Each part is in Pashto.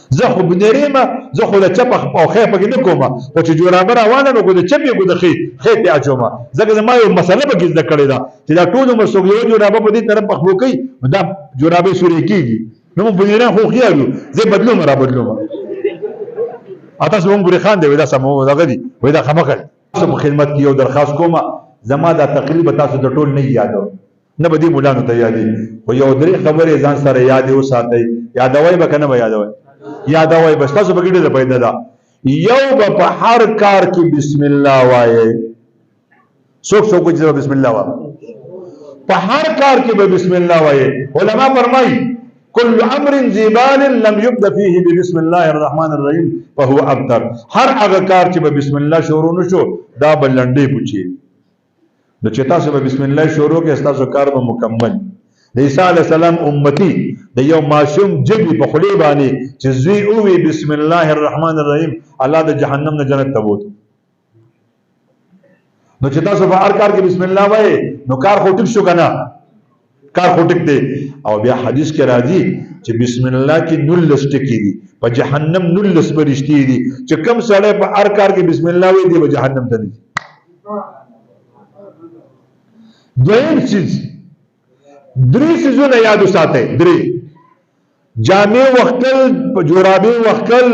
زه خو بنریم زه خو د چپ او خې پکې نه کوم او چې جورابه روانه نو کو د چپ یو د خې ته اچوم ځکه زما یو مسله به زده کړې ده چې دا ټول عمر څوک یو جورابه په دې طرف پخبو کوي دا جورابه سورې کیږي نو بنریم خو خیالو زه بدلوم را بدلوم اته زمون ګوري خان دی ودا سمو دغه دی ودا خمخل سم خدمت کې یو درخواست کوم زما دا تقریبا تاسو د ټول نه یادو نه بدی مولانو ته یادې او یو درې خبرې ځان سره یادې وساتئ یادوي به کنه یادوي یادوي بس تاسو به ګډه پیدا ده یو په هر کار کې بسم الله وایي څوک چې بسم الله وایي په هر کار کې به بسم الله وایي علما فرمایي كل امر زبال لم يبدا فيه بسم الله الرحمن الرحيم فهو ابتر هر هغه کار چې به بسم الله شروع نشو دا بلندې پوچی نو چې تاسو به بسم الله شروع کې تاسو کار به مکمل عیسی علی السلام امتی د یو معصوم جبی په خلی باندې چې زوی او بسم الله الرحمن الرحیم الله د جهنم نه جنت ته بوت نو چې تاسو په هر کار کې بسم الله وایي نو کار خو ټیک شو کنه کار خو ټیک دی او بیا حدیث کې راځي چې بسم الله کې نلس ټکی دي په جهنم نلس برشتي دي چې کم سړی په هر کار کې بسم الله وایي دی په جهنم ته دي دویم چیز درې سيزونه یاد وساتئ درې جامع وختل جورابي وختل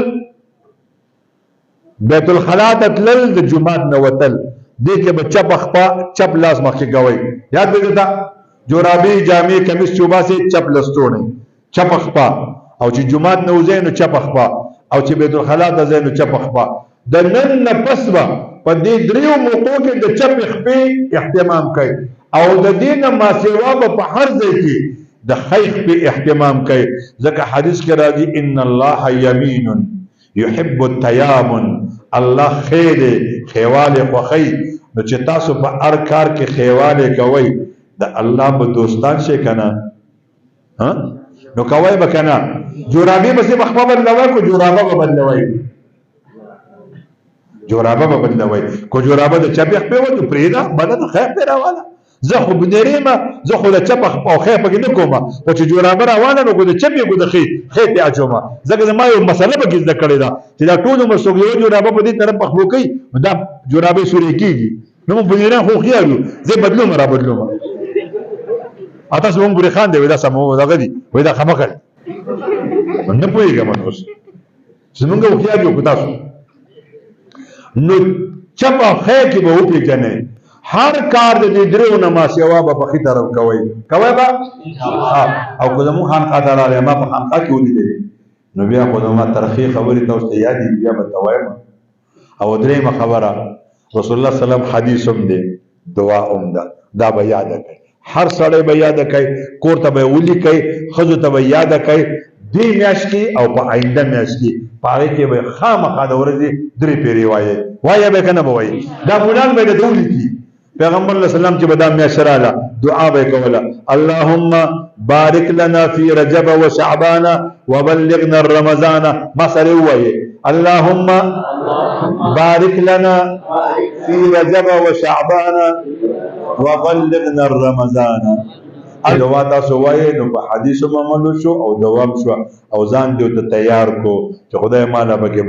بیت الخلا تل د جمعات نه وتل دې کې بچا پخپا چپ لاس مخکې کوي یاد وکړه جورابي جامع کمیس چوبا سے چپ لستونه چپ خپا او چې جمعات نه وځي نو چپ خپا او چې بیت الخلا ته ځي نو چپ خپا د نن نه پسبا په دې دریو موقعو کې د چپ خپې اهتمام کوي او د دین ما سیوا په هر ځای کې د خیخ په اهتمام کوي ځکه حدیث کې راځي ان الله یمین يحب التیامن الله خیر خیواله خوخی نو چې تاسو په هر کار کې خیواله کوي د الله په دوستان شي کنه ها نو کوي به کنه جورابي بس په خپل بدلوي کو جورابه به بدلوي جورابه به بدلوي کو جورابه د چپخ په ودو پریدا بدن خیر په راواله زه خو بنریم زه خو د چپخ او خیر په نه کوم او چې جورابه روانه نو کو د چپې کو د خیر ته اچوم ځکه زما یو مسله به زده کړې ده چې دا ټول عمر څوک یو جورابه په دې طرف پخبو کوي دا جورابه سورې کیږي نو بنریم خو خیالو زه بدلوم را بدلوم اته زمون ګوري خان دی ودا سمو دغه دی ودا خمخل نه پوهیږم نو زمونږ خو خیال یو تاسو نو چپا خیر کې به وپی کنه هر کار د دې درو نه ما سیوا به په خي طرف کوي با او کوم خان خاطر علی ما په خان کې ودی دی نو بیا خو ما ترخی خبرې تاسو ته یاد دی بیا به توایم او درېمه خبره رسول الله سلام حدیث هم دی دعا هم دا به یاد کړئ هر سړی به یاد کوي کور ته به ولي کوي خزو ته به یاد کوي دې میاش کې او په آینده میاش کې پاره کې به خامخا د ورځې درې پیری وایي به کنه به وایي دا مولان به د دولی کی پیغمبر علیہ السلام چې بدام میاشراله دعا به کوله اللهم بارک لنا فی رجب و شعبان وبلغنا الرمضان ما سره وایي اللهم بارک لنا فی رجب و شعبان وبلغنا الرمضان دعا تاسو وایي نو په حدیثو عملو شو او دوام شو او ځان دې ته تیار کو چې خدای مالا به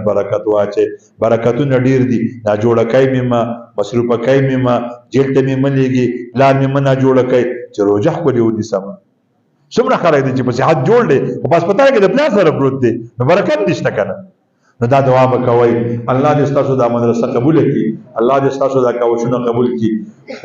برکت واچي برکتونه ډیر دي دا جوړه کوي مما مصروفه کوي مما جیل ته مې مليږي پلان مې منا جوړه کوي چې روزه خو دې ودی سم څومره خلک دي چې په صحت جوړ دي او پس پتا کې د پلان سره پروت دي نو برکت نشته کنه نو دا دعا وکوي الله دې تاسو دا مدرسه قبول کړي الله دې تاسو دا کوښښونه قبول کړي